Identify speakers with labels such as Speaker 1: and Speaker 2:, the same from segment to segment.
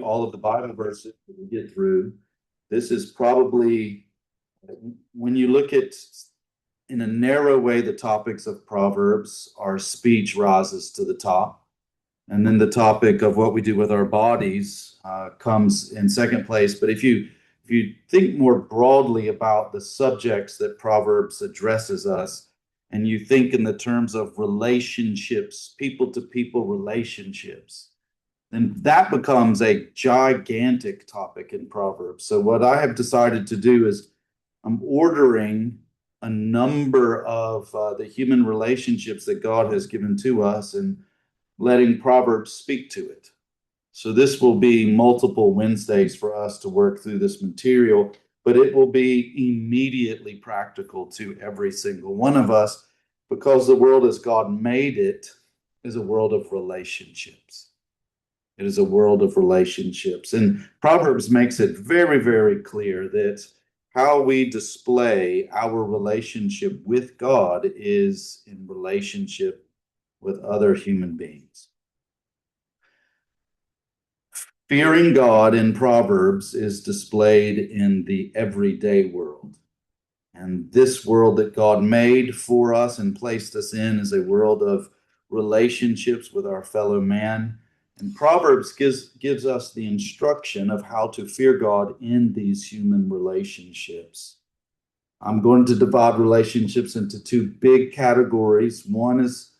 Speaker 1: all of the Bible verses that we get through. This is probably, when you look at, in a narrow way, the topics of Proverbs, our speech rises to the top. And then the topic of what we do with our bodies comes in second place. But if you think more broadly about the subjects that Proverbs addresses us, and you think in the terms of relationships, people to people relationships, then that becomes a gigantic topic in Proverbs. So what I have decided to do is I'm ordering a number of the human relationships that God has given to us and letting Proverbs speak to it. So this will be multiple Wednesdays for us to work through this material, but it will be immediately practical to every single one of us, because the world as God made it is a world of relationships. It is a world of relationships. And Proverbs makes it very, very clear that how we display our relationship with God is in relationship with other human beings. Fearing God in Proverbs is displayed in the everyday world. And this world that God made for us and placed us in is a world of relationships with our fellow man. And Proverbs gives us the instruction of how to fear God in these human relationships. I'm going to divide relationships into two big categories. One is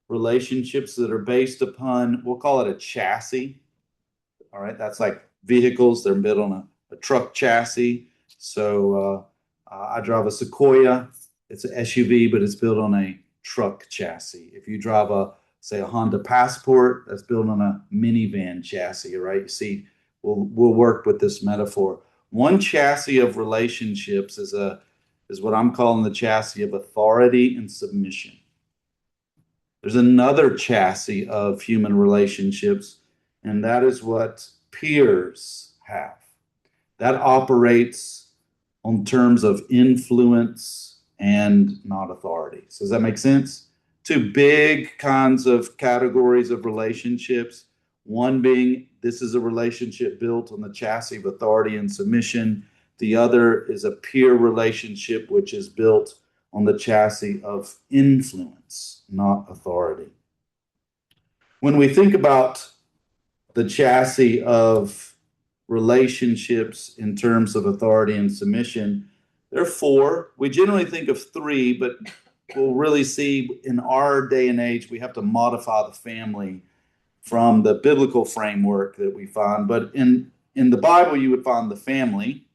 Speaker 1: relationships that are based upon, we'll call it a chassis. All right, that's like vehicles. They're built on a truck chassis. So I drive a Sequoia. It's an SUV, but it's built on a truck chassis. If you drive say a Honda Passport, that's built on a minivan chassis. Right? You see, we'll work with this metaphor. One chassis of relationships is what I'm calling the chassis of authority and submission. There's another chassis of human relationships, and that is what peers have. That operates on terms of influence and not authority. So does that make sense? Two big kinds of categories of relationships. One being, this is a relationship built on the chassis of authority and submission. The other is a peer relationship, which is built on the chassis of influence, not authority. When we think about the chassis of relationships in terms of authority and submission, there are four. We generally think of three, but we'll really see in our day and age, we have to modify the family from the biblical framework that we find. But in the Bible, you would find the family,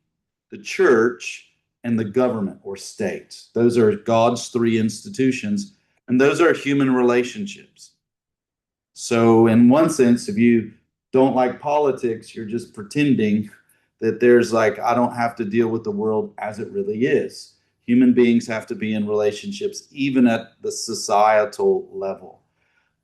Speaker 1: the church, and the government or state. Those are God's three institutions, and those are human relationships. So in one sense, if you don't like politics, you're just pretending that there's like, I don't have to deal with the world as it really is. Human beings have to be in relationships, even at the societal level.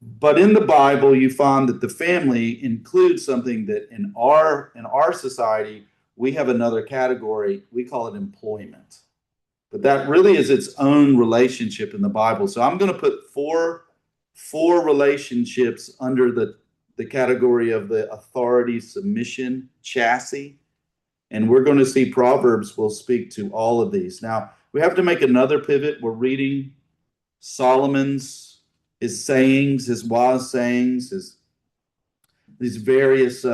Speaker 1: But in the Bible, you find that the family includes something that in our society, we have another category. We call it employment. But that really is its own relationship in the Bible. So I'm going to put four relationships under the category of the authority submission chassis. And we're going to see Proverbs will speak to all of these. Now, we have to make another pivot. We're reading Solomon's, his sayings, his wise sayings, these various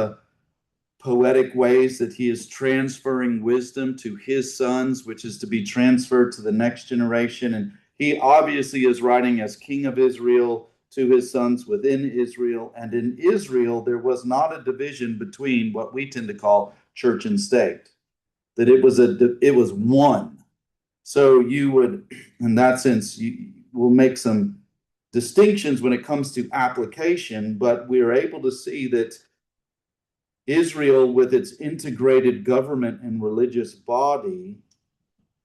Speaker 1: poetic ways that he is transferring wisdom to his sons, which is to be transferred to the next generation. And he obviously is writing as king of Israel to his sons within Israel. And in Israel, there was not a division between what we tend to call church and state, that it was one. So you would, in that sense, we'll make some distinctions when it comes to application, but we are able to see that Israel, with its integrated government and religious body,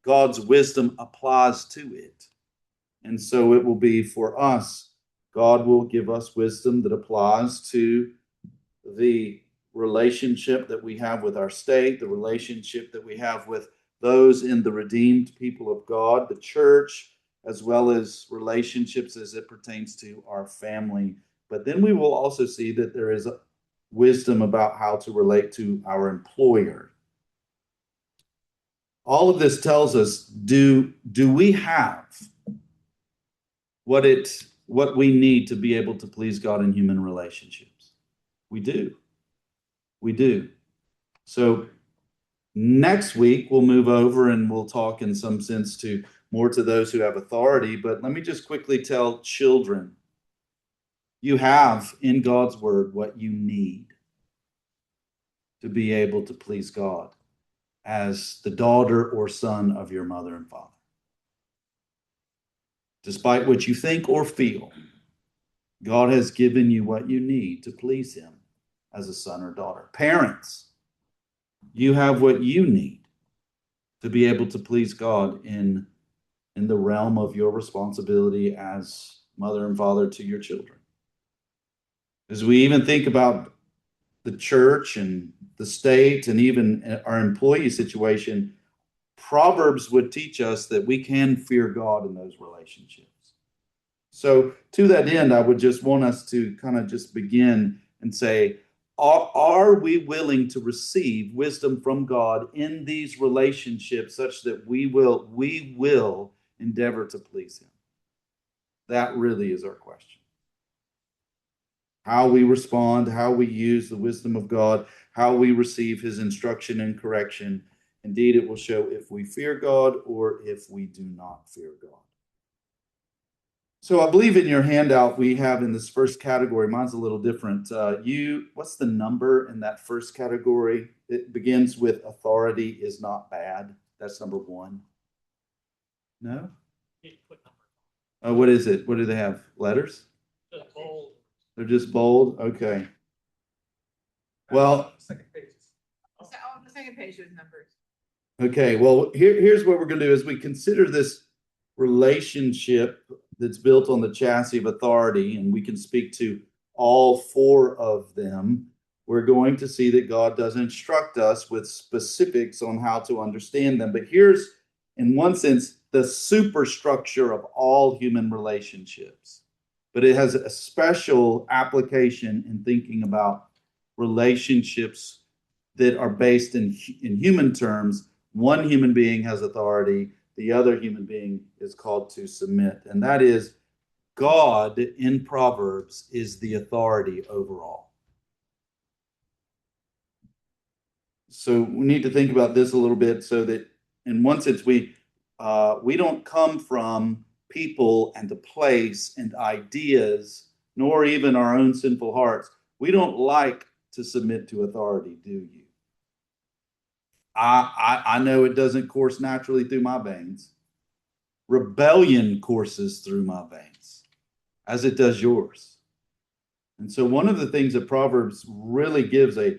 Speaker 1: God's wisdom applies to it. And so it will be for us, God will give us wisdom that applies to the relationship that we have with our state, the relationship that we have with those in the redeemed people of God, the church, as well as relationships as it pertains to our family. But then we will also see that there is wisdom about how to relate to our employer. All of this tells us, do we have what we need to be able to please God in human relationships? We do. We do. So next week we'll move over and we'll talk in some sense to more to those who have authority. But let me just quickly tell children, you have in God's word what you need to be able to please God as the daughter or son of your mother and father. Despite what you think or feel, God has given you what you need to please him as a son or daughter. Parents, you have what you need to be able to please God in the realm of your responsibility as mother and father to your children. As we even think about the church and the state and even our employee situation, Proverbs would teach us that we can fear God in those relationships. So to that end, I would just want us to kind of just begin and say, are we willing to receive wisdom from God in these relationships such that we will endeavor to please him? That really is our question. How we respond, how we use the wisdom of God, how we receive his instruction and correction. Indeed, it will show if we fear God or if we do not fear God. So I believe in your handout we have in this first category, mine's a little different. What's the number in that first category? It begins with authority is not bad. That's number 1. No? What is it? What do they have? Letters?
Speaker 2: Just bold.
Speaker 1: They're just bold? Okay. Well,
Speaker 2: Second page.
Speaker 3: On the second page with numbers.
Speaker 1: Okay, well, here's what we're going to do as we consider this relationship that's built on the chassis of authority, and we can speak to all 4 of them. We're going to see that God does instruct us with specifics on how to understand them. But here's, in one sense, the superstructure of all human relationships. But it has a special application in thinking about relationships that are based in human terms. One human being has authority, the other human being is called to submit. And that is, God in Proverbs is the authority overall. So we need to think about this a little bit so that in one sense we don't come from people and a place and ideas, nor even our own sinful hearts. We don't like to submit to authority, do you? I know it doesn't course naturally through my veins. Rebellion courses through my veins, as it does yours. And so one of the things that Proverbs really gives a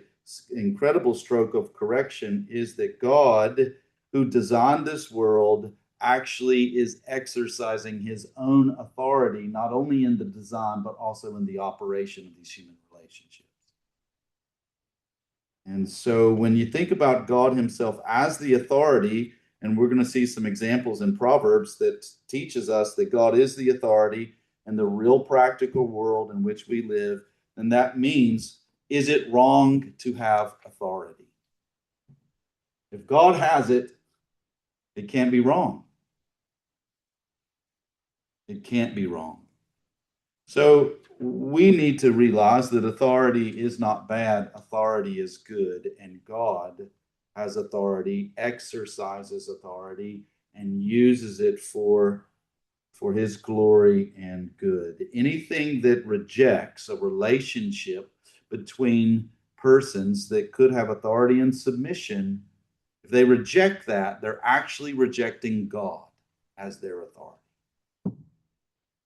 Speaker 1: incredible stroke of correction is that God, who designed this world, actually is exercising his own authority, not only in the design, but also in the operation of these human relationships. And so when you think about God himself as the authority, and we're going to see some examples in Proverbs that teaches us that God is the authority in the real practical world in which we live, then that means, is it wrong to have authority? If God has it, it can't be wrong. It can't be wrong. So we need to realize that authority is not bad. Authority is good, and God has authority, exercises authority, and uses it for his glory and good. Anything that rejects a relationship between persons that could have authority and submission, if they reject that, they're actually rejecting God as their authority.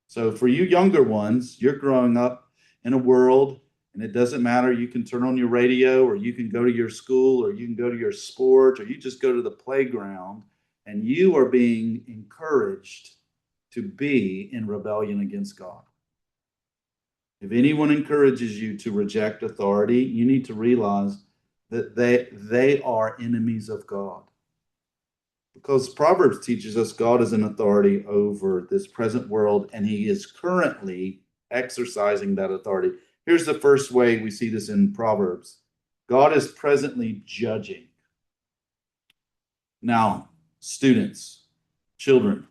Speaker 1: So for you younger ones, you're growing up in a world, and it doesn't matter. You can turn on your radio, or you can go to your school, or you can go to your sport, or you just go to the playground, and you are being encouraged to be in rebellion against God. If anyone encourages you to reject authority, you need to realize that they are enemies of God. Because Proverbs teaches us God is an authority over this present world, and he is currently exercising that authority. Here's the first way we see this in Proverbs. God is presently judging. Now, students, children,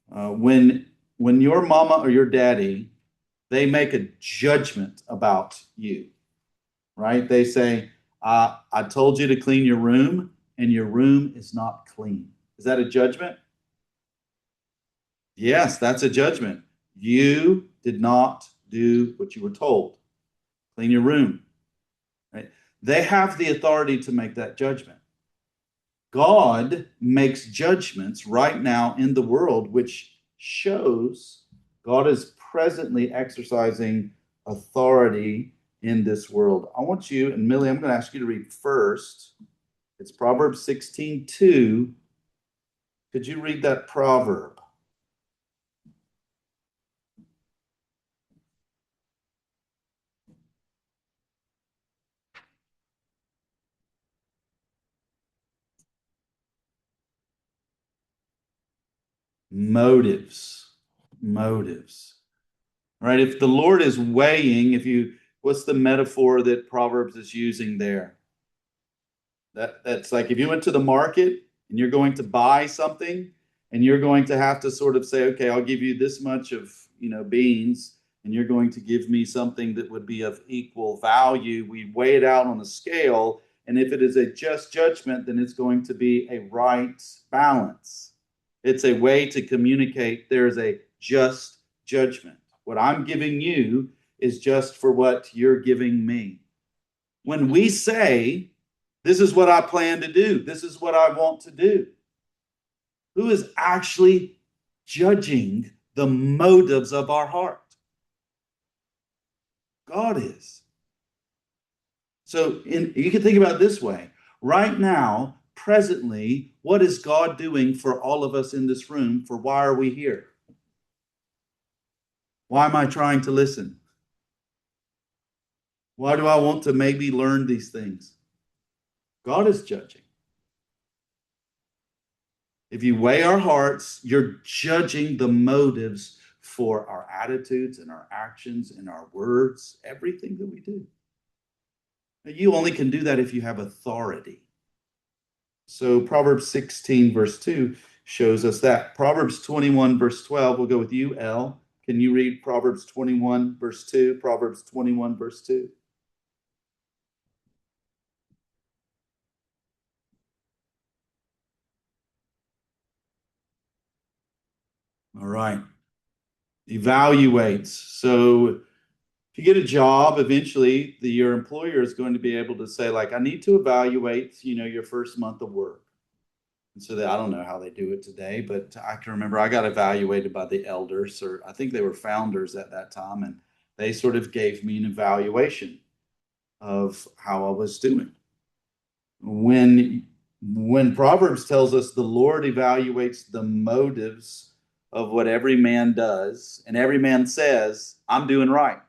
Speaker 1: when your mama or your daddy, they make a judgment about you, right? They say, I told you to clean your room, and your room is not clean. Is that a judgment? Yes, that's a judgment. You did not do what you were told. Clean your room. Right? They have the authority to make that judgment. God makes judgments right now in the world, which shows God is presently exercising authority in this world. I want you, and Millie, I'm going to ask you to read first. It's Proverbs 16:2. Could you read that proverb? Motives. Motives. Right? If the Lord is weighing, what's the metaphor that Proverbs is using there? That's like if you went to the market and you're going to buy something and you're going to have to sort of say, okay, I'll give you this much of, beans, and you're going to give me something that would be of equal value. We weigh it out on a scale, and if it is a just judgment, then it's going to be a right balance. It's a way to communicate there's a just judgment. What I'm giving you is just for what you're giving me. When we say, this is what I plan to do, this is what I want to do, who is actually judging the motives of our heart? God is. So you can think about it this way. Right now, presently, what is God doing for all of us in this room? For why are we here? Why am I trying to listen? Why do I want to maybe learn these things? God is judging. If you weigh our hearts, you're judging the motives for our attitudes and our actions and our words, everything that we do. You only can do that if you have authority. So Proverbs 16, verse 2 shows us that. Proverbs 21, verse 12, we'll go with you, Elle. Can you read Proverbs 21, verse 2? Proverbs 21, verse 2. All right. Evaluates. So if you get a job, eventually your employer is going to be able to say, like, I need to evaluate, your first month of work. And so I don't know how they do it today, but I can remember I got evaluated by the elders, or I think they were founders at that time, and they sort of gave me an evaluation of how I was doing. When Proverbs tells us the Lord evaluates the motives of what every man does, and every man says, I'm doing right.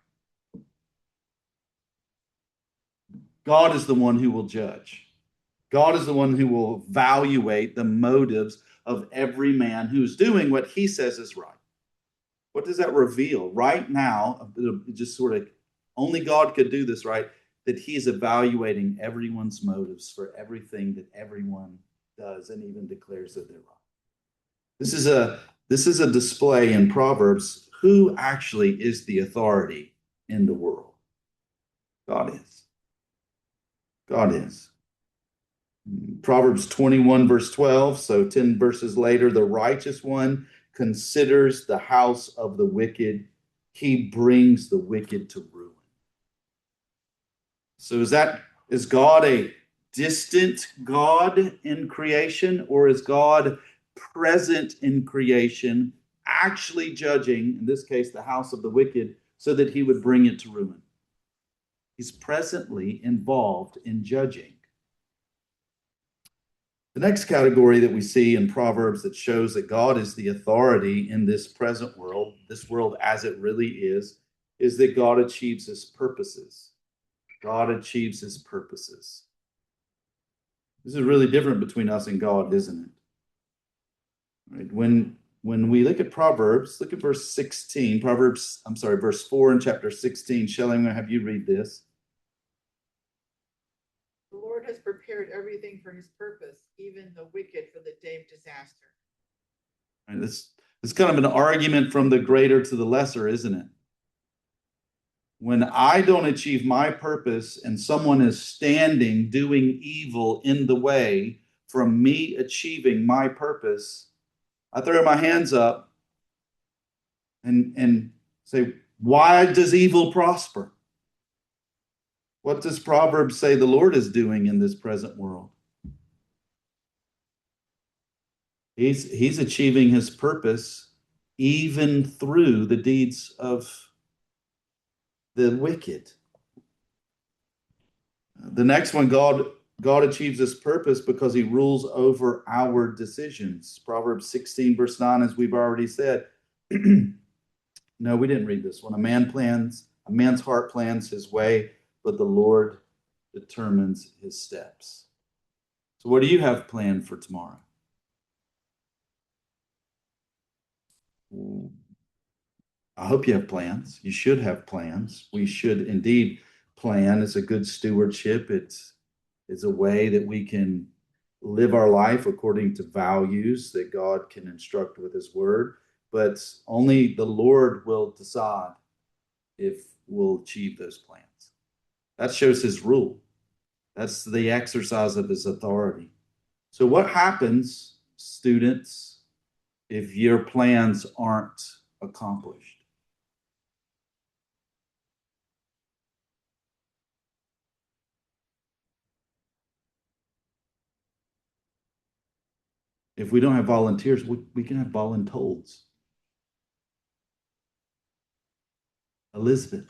Speaker 1: God is the one who will judge. God is the one who will evaluate the motives of every man who's doing what he says is right. What does that reveal? Right now, just sort of only God could do this, right? That he's evaluating everyone's motives for everything that everyone does and even declares that they're right. This is a display in Proverbs who actually is the authority in the world. God is. God is. Proverbs 21, verse 12. So 10 verses later, the righteous one considers the house of the wicked. He brings the wicked to ruin. So is God a distant God in creation, or is God present in creation, actually judging, in this case, the house of the wicked, so that he would bring it to ruin? He's presently involved in judging. The next category that we see in Proverbs that shows that God is the authority in this present world, this world as it really is that God achieves his purposes. God achieves his purposes. This is really different between us and God, isn't it? Right? when we look at Proverbs, look at verse 16. Verse 4 in chapter 16. Shelley, I'm going to have you read this.
Speaker 3: The Lord has prepared everything for his purpose, even the wicked for the day of disaster.
Speaker 1: Right, it's kind of an argument from the greater to the lesser, isn't it? When I don't achieve my purpose and someone is standing doing evil in the way from me achieving my purpose, I throw my hands up and say, why does evil prosper? What does Proverbs say the Lord is doing in this present world? He's achieving his purpose even through the deeds of the wicked. The next one, God achieves his purpose because he rules over our decisions. Proverbs 16, verse 9, as we've already said. No, we didn't read this one. A man's heart plans his way, but the Lord determines his steps. So what do you have planned for tomorrow? I hope you have plans. You should have plans. We should indeed plan. It's a good stewardship. It's a way that we can live our life according to values that God can instruct with his word. But only the Lord will decide if we'll achieve those plans. That shows his rule. That's the exercise of his authority. So what happens, students, if your plans aren't accomplished? If we don't have volunteers, we can have voluntold. Elizabeth.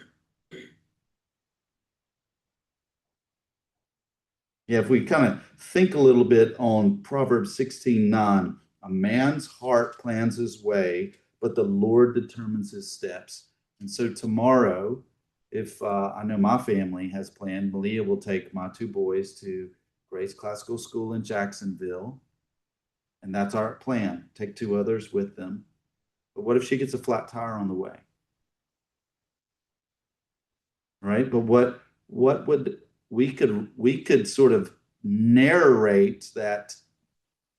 Speaker 1: Yeah, if we kind of think a little bit on Proverbs 16:9, a man's heart plans his way, but the Lord determines his steps. And so tomorrow, if I know my family has planned, Malia will take my two boys to Grace Classical School in Jacksonville. And that's our plan. Take two others with them. But what if she gets a flat tire on the way? Right? But what would we could sort of narrate that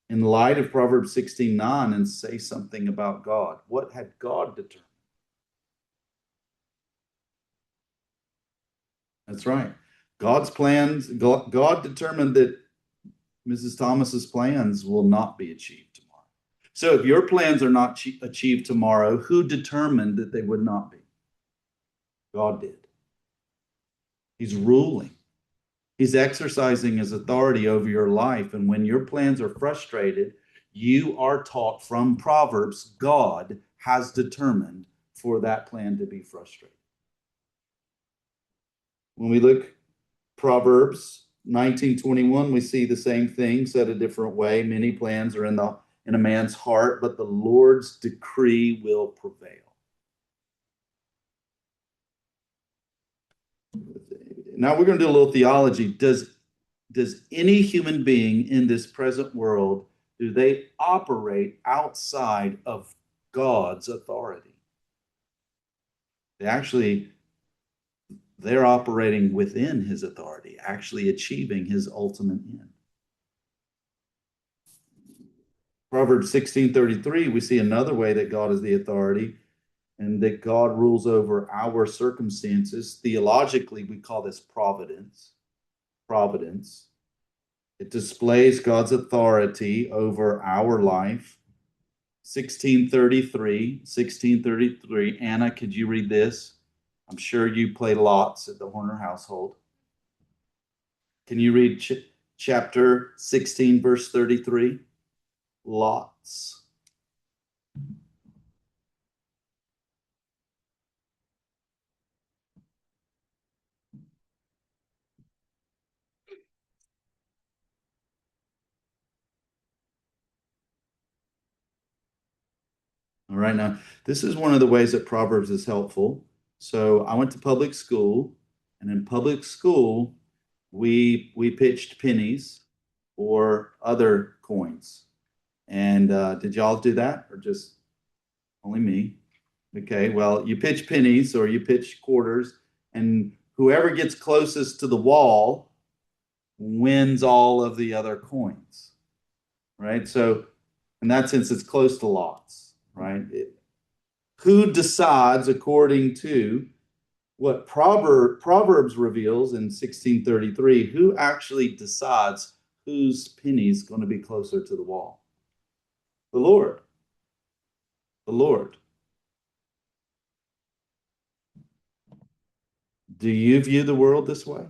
Speaker 1: in light of Proverbs 16:9 and say something about God. What had God determined? That's right. God's plans, God determined that Mrs. Thomas's plans will not be achieved tomorrow. So if your plans are not achieved tomorrow, who determined that they would not be? God did. He's ruling. He's exercising his authority over your life. And when your plans are frustrated, you are taught from Proverbs, God has determined for that plan to be frustrated. When we look Proverbs 19:21, we see the same thing said a different way. Many plans are in a man's heart, but the Lord's decree will prevail. Now we're going to do a little theology. Does any human being in this present world, do they operate outside of God's authority? They're operating within his authority, actually achieving his ultimate end. Proverbs 16:33, we see another way that God is the authority and that God rules over our circumstances. Theologically, we call this providence. Providence. It displays God's authority over our life. 1633. Anna, could you read this? I'm sure you play lots at the Horner household. Can you read chapter 16, verse 33? Lots. All right, now this is one of the ways that Proverbs is helpful. So I went to public school, and in public school, we pitched pennies or other coins. And did y'all do that, or just Only me. Okay, well, you pitch pennies or you pitch quarters, and whoever gets closest to the wall wins all of the other coins, right? So, in that sense, it's close to lots, right? Who decides according to what Proverbs reveals in 1633? Who actually decides whose penny is going to be closer to the wall? The Lord. The Lord. Do you view the world this way?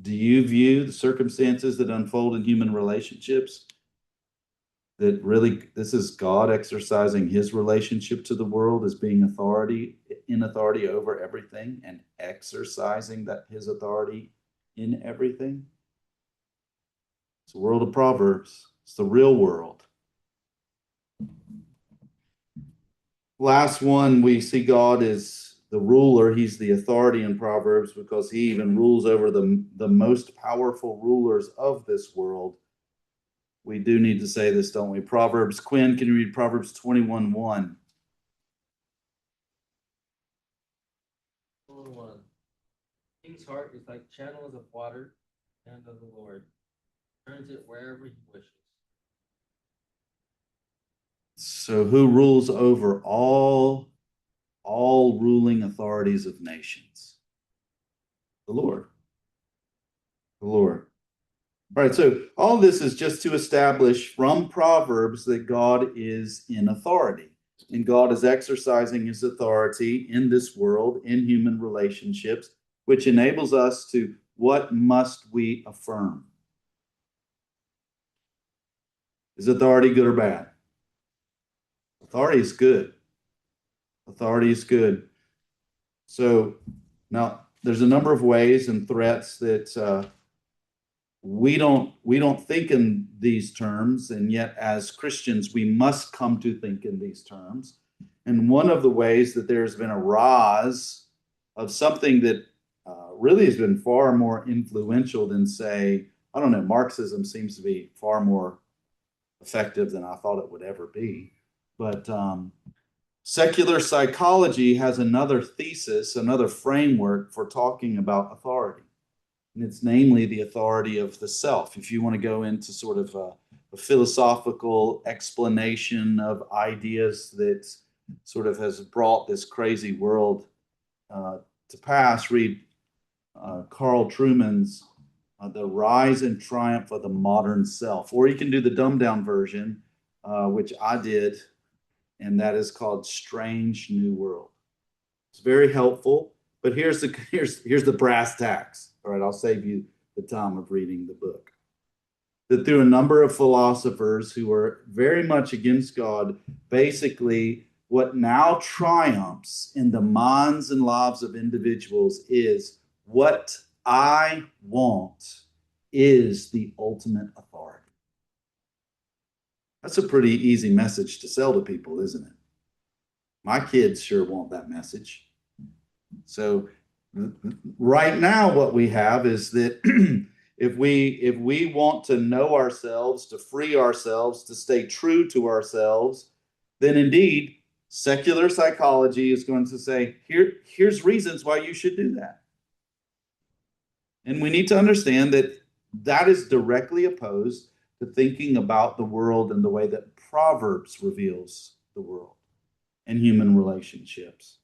Speaker 1: Do you view the circumstances that unfold in human relationships that really this is God exercising his relationship to the world as being authority over everything and exercising that his authority in everything? It's the world of Proverbs. It's the real world. Last one, we see God as the ruler. He's the authority in Proverbs because he even rules over the most powerful rulers of this world. We do need to say this, don't we? Proverbs, Quinn, can you read Proverbs 21:1?
Speaker 2: 1. King's heart is like channels of water, and of the Lord turns it wherever he wishes.
Speaker 1: So who rules over all ruling authorities of nations? The Lord. The Lord. All right, so all this is just to establish from Proverbs that God is in authority. And God is exercising his authority in this world, in human relationships, which enables us to what must we affirm? Is authority good or bad? Authority is good. Authority is good. So now there's a number of ways and threats that we don't think in these terms, and yet as Christians we must come to think in these terms. And one of the ways that there's been a rise of something that really has been far more influential than, say, I don't know, Marxism seems to be far more effective than I thought it would ever be. But secular psychology has another thesis, another framework for talking about authority. And it's namely the authority of the self. If you want to go into sort of a philosophical explanation of ideas that sort of has brought this crazy world to pass, read Carl Truman's The Rise and Triumph of the Modern Self. Or you can do the dumbed down version, which I did, and that is called Strange New World. It's very helpful, but here's the brass tacks. All right, I'll save you the time of reading the book. That through a number of philosophers who are very much against God, basically what now triumphs in the minds and lives of individuals is what I want is the ultimate authority. That's a pretty easy message to sell to people, isn't it? My kids sure want that message. So right now what we have is that if we want to know ourselves, to free ourselves, to stay true to ourselves, then indeed secular psychology is going to say here's reasons why you should do that. And we need to understand that that is directly opposed to thinking about the world in the way that Proverbs reveals the world and human relationships.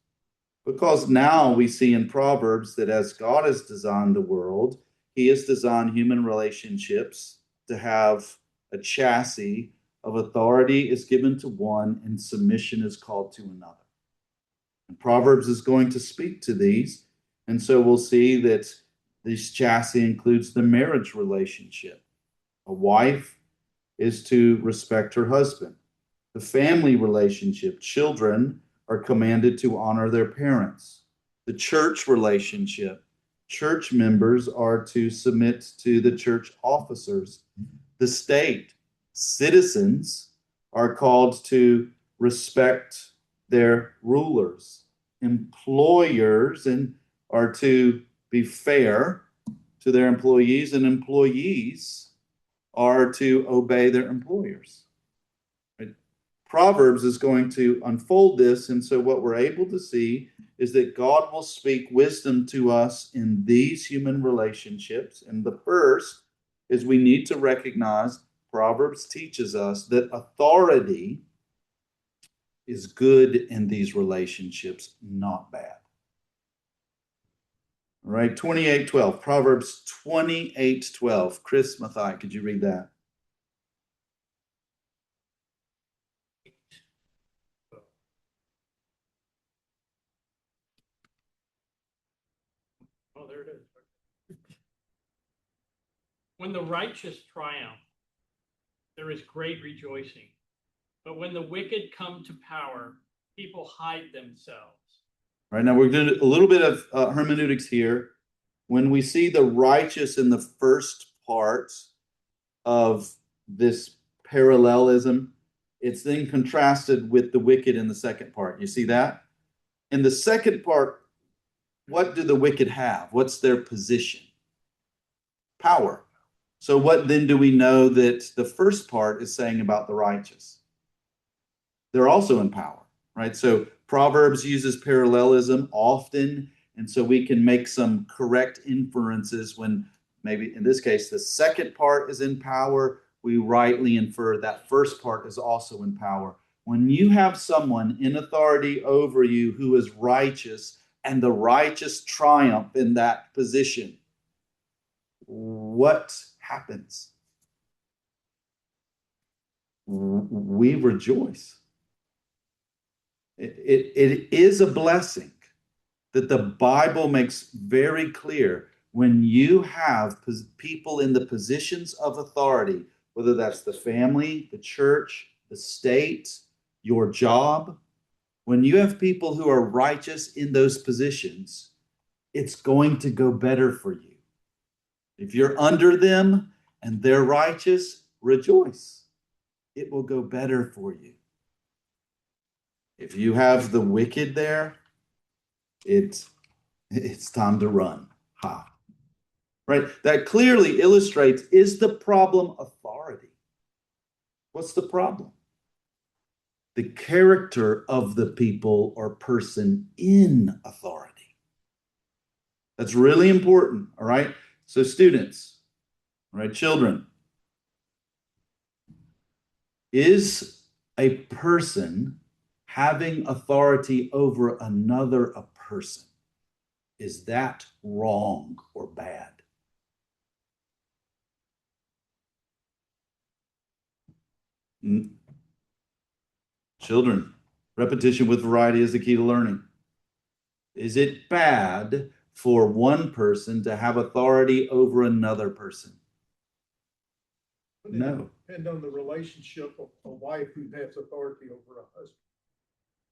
Speaker 1: Because now we see in Proverbs that as God has designed the world, he has designed human relationships to have a chassis of authority is given to one and submission is called to another. And Proverbs is going to speak to these. And so we'll see that this chassis includes the marriage relationship. A wife is to respect her husband. The family relationship, children are commanded to honor their parents. The church relationship, church members are to submit to the church officers. The state, citizens are called to respect their rulers. Employers are to be fair to their employees, and employees are to obey their employers. Proverbs is going to unfold this. And so what we're able to see is that God will speak wisdom to us in these human relationships. And the first is we need to recognize Proverbs teaches us that authority is good in these relationships, not bad. All right, 28:12, Proverbs 28:12. Chris Mathai, could you read that?
Speaker 4: Oh, there it is. When the righteous triumph, there is great rejoicing. But when the wicked come to power, people hide themselves.
Speaker 1: All right, now we're doing a little bit of hermeneutics here. When we see the righteous in the first part of this parallelism, it's then contrasted with the wicked in the second part. You see that? In the second part, what do the wicked have? What's their position? Power. So what then do we know that the first part is saying about the righteous? They're also in power, right? So Proverbs uses parallelism often, and so we can make some correct inferences when maybe in this case the second part is in power. We rightly infer that first part is also in power. When you have someone in authority over you who is righteous and the righteous triumph in that position, what happens? We rejoice. It is a blessing that the Bible makes very clear. When you have people in the positions of authority, whether that's the family, the church, the state, your job, when you have people who are righteous in those positions, it's going to go better for you. If you're under them and they're righteous, rejoice. It will go better for you. If you have the wicked there, it's time to run. Ha. Right? That clearly illustrates, is the problem authority? What's the problem? The character of the people or person in authority. That's really important, all right? So students, all right, children, is a person having authority over another a person, is that wrong or bad? Children, repetition with variety is the key to learning. Is it bad for one person to have authority over another person? No.
Speaker 5: Depend on the relationship of a wife who has authority over a husband.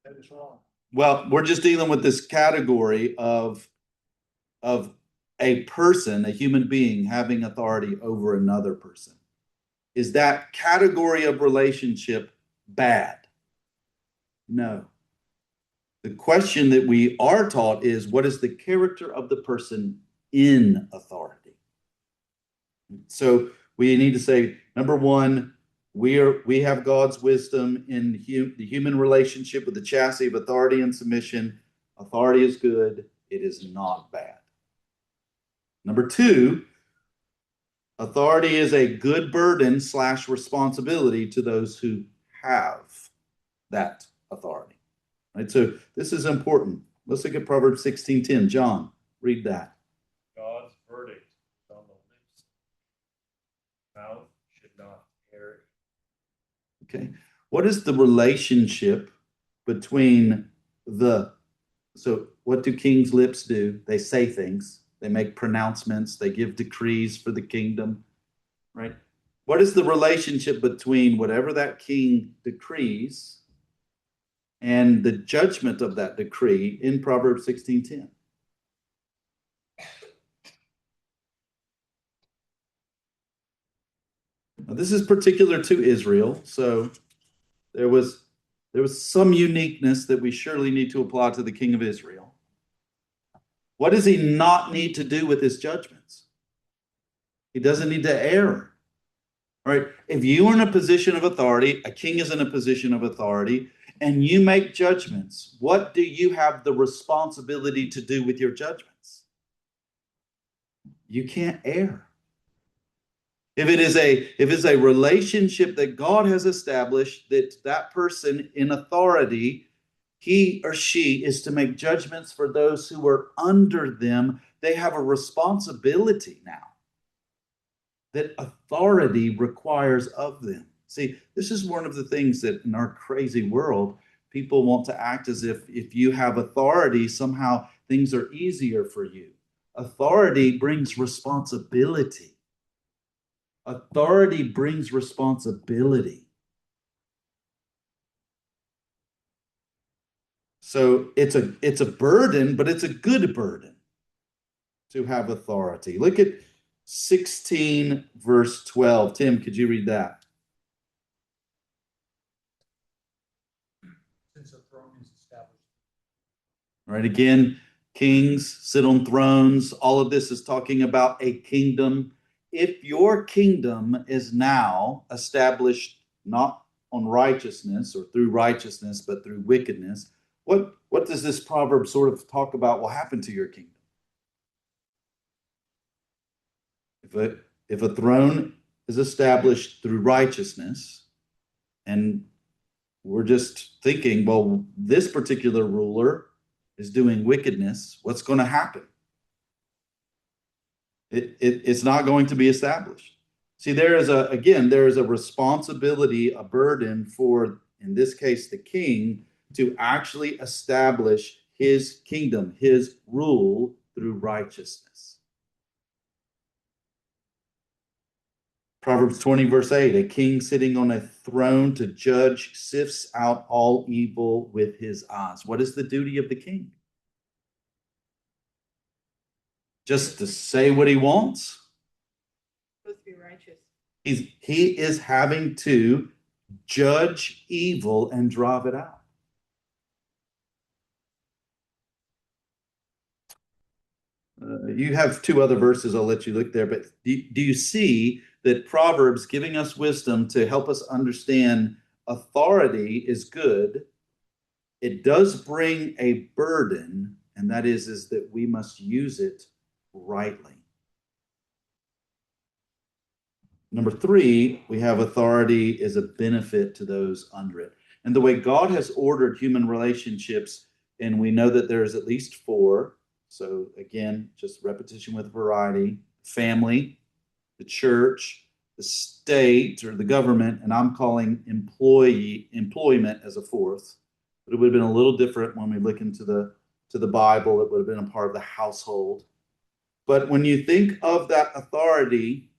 Speaker 5: That is wrong.
Speaker 1: Well, we're just dealing with this category of a person, a human being, having authority over another person. Is that category of relationship bad? No. The question that we are taught is, what is the character of the person in authority? So we need to say, number one, we have God's wisdom in the human relationship with the chassis of authority and submission. Authority is good. It is not bad. Number two, authority is a good burden / responsibility to those who have that authority. Right? So this is important. Let's look at Proverbs 16:10. John, read that.
Speaker 6: God's verdict is on the lips. Mouth should not err.
Speaker 1: Okay. What is the relationship between so what do kings' lips do? They say things, they make pronouncements, they give decrees for the kingdom, right? What is the relationship between whatever that king decrees and the judgment of that decree in Proverbs 16:10? Now, this is particular to Israel, so there was some uniqueness that we surely need to apply to the king of Israel. What does he not need to do with his judgments? He doesn't need to err. All right. If you are in a position of authority, a king is in a position of authority, and you make judgments, what do you have the responsibility to do with your judgments? You can't err. If it's a relationship that God has established, that person in authority, he or she is to make judgments for those who are under them. They have a responsibility now that authority requires of them. See, this is one of the things that in our crazy world, people want to act as if you have authority, somehow things are easier for you. Authority brings responsibility. Authority brings responsibility. So it's a burden, but it's a good burden to have authority. Look at 16 verse 12. Tim, could you read that?
Speaker 5: Since a throne is established.
Speaker 1: All right, again, kings sit on thrones. All of this is talking about a kingdom. If your kingdom is now established not on righteousness or through righteousness, but through wickedness, what does this proverb sort of talk about will happen to your kingdom? If a throne is established through righteousness, and we're just thinking, well, this particular ruler is doing wickedness, what's going to happen? It's not going to be established. See, there is a responsibility, a burden for, in this case, the king, to actually establish his kingdom, his rule through righteousness. Proverbs 20, verse 8, a king sitting on a throne to judge sifts out all evil with his eyes. What is the duty of the king? Just to say what he wants?
Speaker 3: Supposed to be righteous.
Speaker 1: He is having to judge evil and drive it out. You have two other verses, I'll let you look there, but do you see that Proverbs giving us wisdom to help us understand authority is good? It does bring a burden, and that is that we must use it rightly. Number three, we have authority is a benefit to those under it. And the way God has ordered human relationships, and we know that there's at least four. So again, just repetition with variety: family, the church, the state or the government, and I'm calling employment as a fourth. But it would have been a little different when we look into the Bible. It would have been a part of the household. But when you think of that authority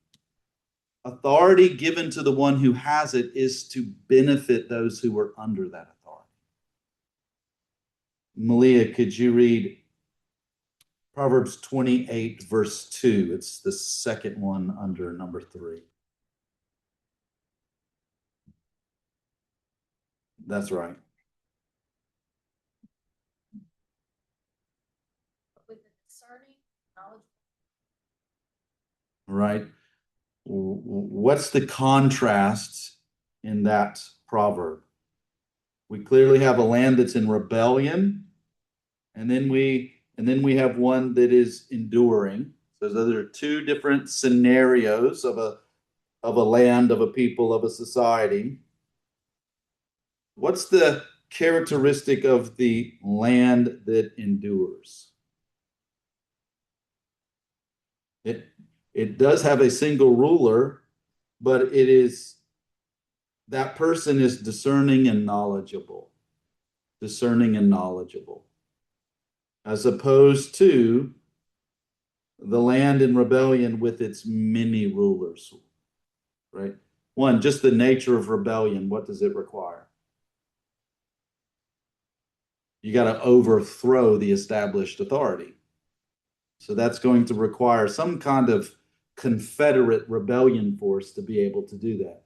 Speaker 1: given to the one who has it is to benefit those who are under that authority. Malia, could you read Proverbs 28, verse 2? It's the second one under number 3. That's right.
Speaker 7: With the discerning knowledge.
Speaker 1: Right. What's the contrast in that proverb? We clearly have a land that's in rebellion, and then we have one that is enduring. So those are two different scenarios of a land, of a people, of a society. What's the characteristic of the land that endures? It does have a single ruler, but it is that person is discerning and knowledgeable. Discerning and knowledgeable. As opposed to the land in rebellion with its many rulers. Right? One, just the nature of rebellion, what does it require? You got to overthrow the established authority. So that's going to require some kind of confederate rebellion force to be able to do that.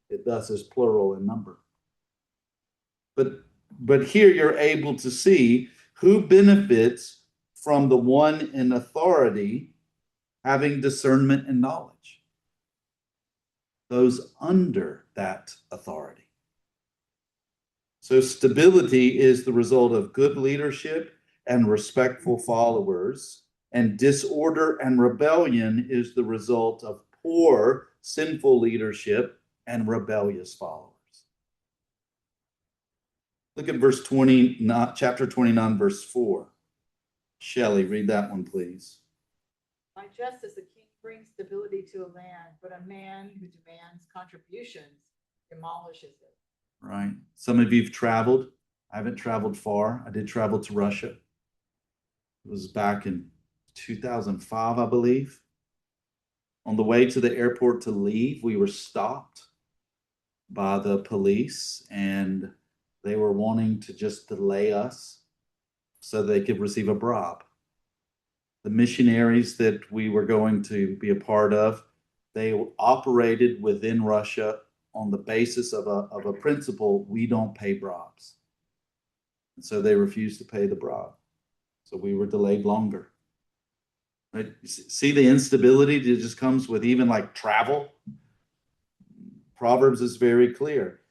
Speaker 1: It thus is plural in number. But here you're able to see who benefits from the one in authority having discernment and knowledge. those under that authority. So stability is the result of good leadership and respectful followers, and disorder and rebellion is the result of poor, sinful leadership and rebellious followers. Look at verse 20, chapter 29, verse 4. Shelley, read that one, please.
Speaker 3: By justice, a king brings stability to a land, but a man who demands contributions demolishes it.
Speaker 1: Right. Some of you have traveled. I haven't traveled far. I did travel to Russia. It was back in 2005, I believe. On the way to the airport to leave, we were stopped by the police, and they were wanting to just delay us so they could receive a bribe. The missionaries that we were going to be a part of, they operated within Russia on the basis of a principle: we don't pay bribes. And so they refused to pay the bribe. So we were delayed longer. Right? See the instability that just comes with even like travel? Proverbs is very clear.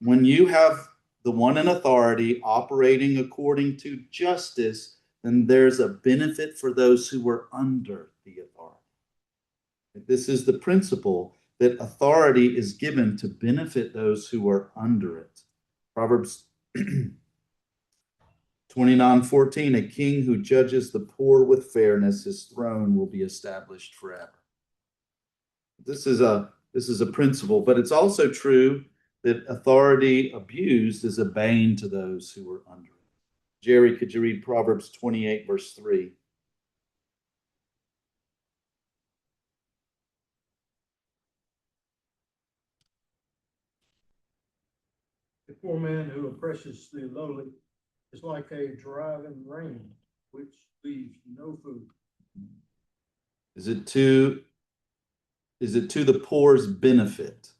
Speaker 1: When you have the one in authority operating according to justice, then there's a benefit for those who were under the authority. This is the principle that authority is given to benefit those who are under it. Proverbs 29:14, a king who judges the poor with fairness, his throne will be established forever. This is a principle, but it's also true that authority abused is a bane to those who are under it. Jerry, could you read Proverbs 28, verse 3?
Speaker 5: The poor man who oppresses the lowly is like a driving rain, which leaves no food.
Speaker 1: Is it to the poor's benefit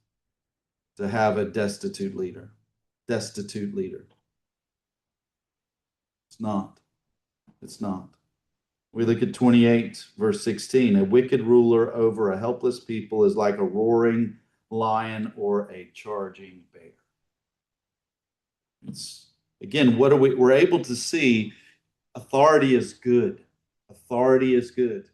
Speaker 1: to have a destitute leader? Destitute leader. It's not. It's not. We look at 28, verse 16. A wicked ruler over a helpless people is like a roaring lion or a charging bear. Again, we're able to see authority is good. Authority is good.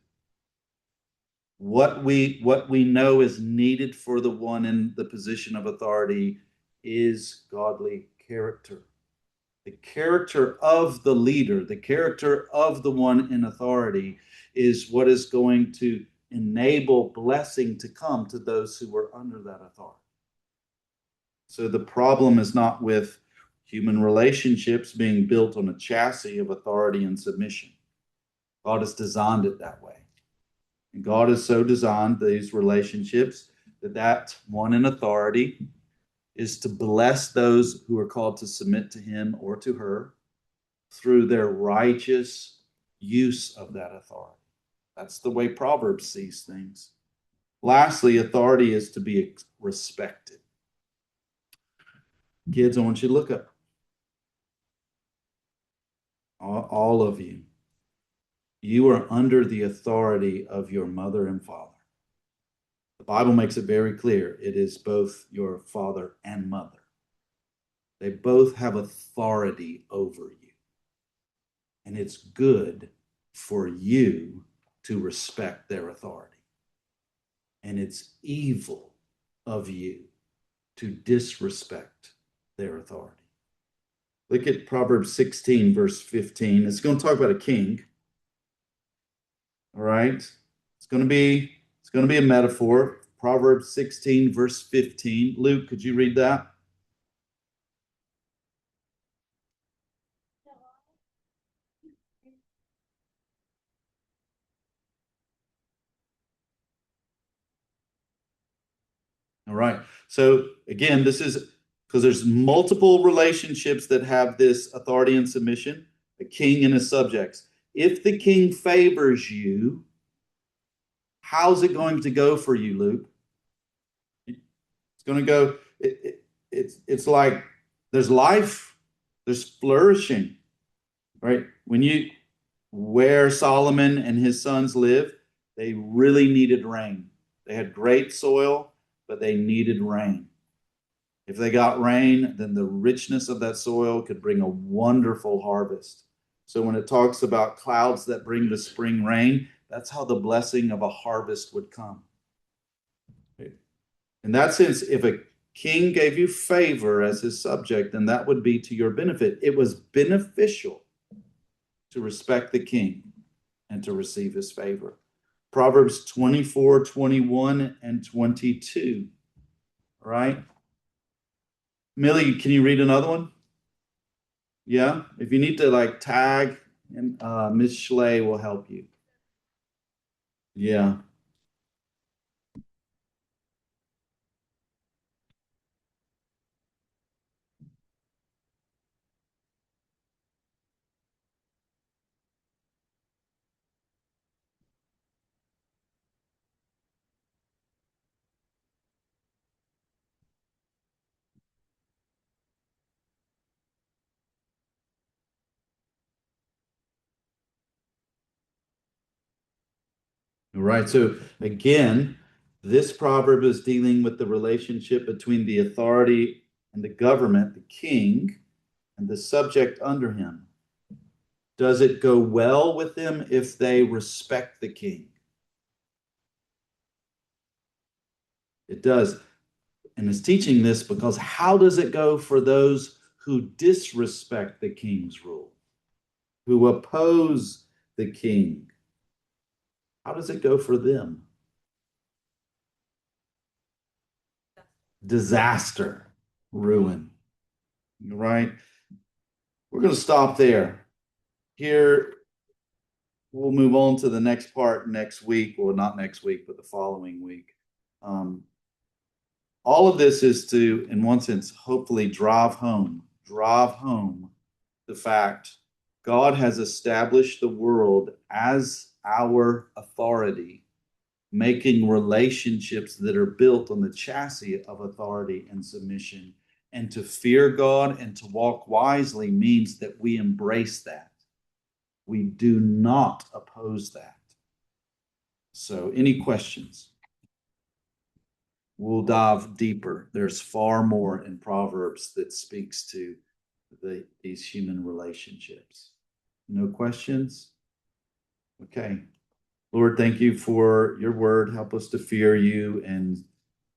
Speaker 1: What we know is needed for the one in the position of authority is godly character. The character of the leader, the character of the one in authority is what is going to enable blessing to come to those who are under that authority. So the problem is not with human relationships being built on a chassis of authority and submission. God has designed it that way. And God has so designed these relationships that one in authority is to bless those who are called to submit to him or to her through their righteous use of that authority. That's the way Proverbs sees things. Lastly, authority is to be respected. Kids, I want you to look up. All of you. You are under the authority of your mother and father. The Bible makes it very clear. It is both your father and mother. They both have authority over you. And it's good for you to respect their authority. And it's evil of you to disrespect their authority. Look at Proverbs 16, verse 15. It's going to talk about a king. All right? It's going to be a metaphor. Proverbs 16, verse 15. Luke, could you read that? All right. So again, this is because there's multiple relationships that have this authority and submission, a king and his subjects. If the king favors you, how's it going to go for you, Luke? It's going to go, it's like there's life, there's flourishing, right? Where Solomon and his sons lived, they really needed rain. They had great soil. but they needed rain. If they got rain, then the richness of that soil could bring a wonderful harvest. So when it talks about clouds that bring the spring rain, that's how the blessing of a harvest would come. In that sense, if a king gave you favor as his subject, then that would be to your benefit. It was beneficial to respect the king and to receive his favor. Proverbs 24, 21, and 22. All right. Millie, can you read another one? Yeah. If you need to like tag, and Miss Schley will help you. Yeah. All right. So again, this proverb is dealing with the relationship between the authority and the government, the king, and the subject under him. Does it go well with them if they respect the king? It does. And it's teaching this because how does it go for those who disrespect the king's rule, who oppose the king? How does it go for them? Disaster, ruin, right? We're going to stop there. Here, we'll move on to the next part next week, or not next week, but the following week. All of this is to, in one sense, hopefully drive home the fact God has established the world as our authority, making relationships that are built on the chassis of authority and submission. And to fear God and to walk wisely means that we embrace that. We do not oppose that. So, any questions? We'll dive deeper. There's far more in Proverbs that speaks to these human relationships. No questions? Okay. Lord, thank you for your word. Help us to fear you and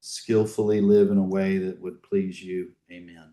Speaker 1: skillfully live in a way that would please you. Amen.